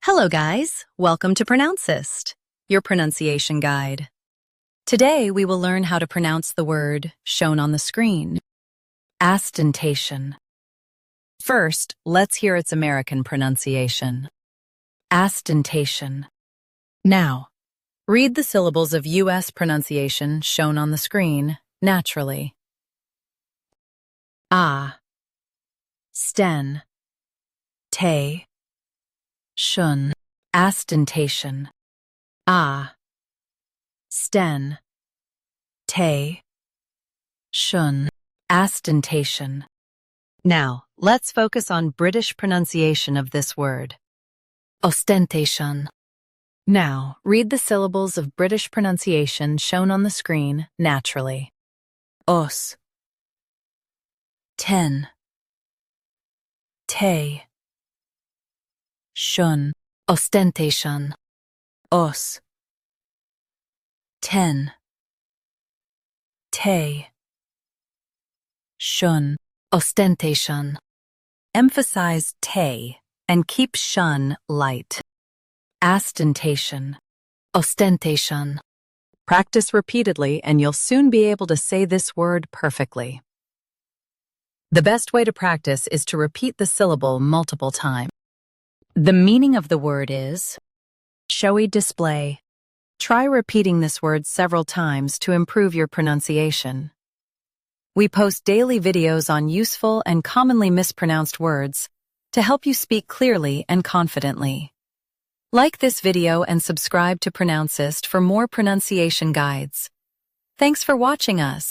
Hello guys, welcome to Pronouncist, your pronunciation guide. Today we will learn how to pronounce the word shown on the screen, ostentation. First, let's hear its American pronunciation. Ostentation. Now, read the syllables of U.S. pronunciation shown on the screen naturally. Sten, te, shun, ostentation. Sten, te, shun, ostentation. Now, let's focus on British pronunciation of this word. Ostentation. Now, read the syllables of British pronunciation shown on the screen naturally. Os, ten, te, shun, ostentation. Os, ten, te, shun, ostentation. Emphasize te and keep shun light. Ostentation, ostentation. Practice repeatedly and you'll soon be able to say this word perfectly. The best way to practice is to repeat the syllable multiple times. The meaning of the word is showy display. Try repeating this word several times to improve your pronunciation. We post daily videos on useful and commonly mispronounced words to help you speak clearly and confidently. Like this video and subscribe to Pronouncist for more pronunciation guides. Thanks for watching us.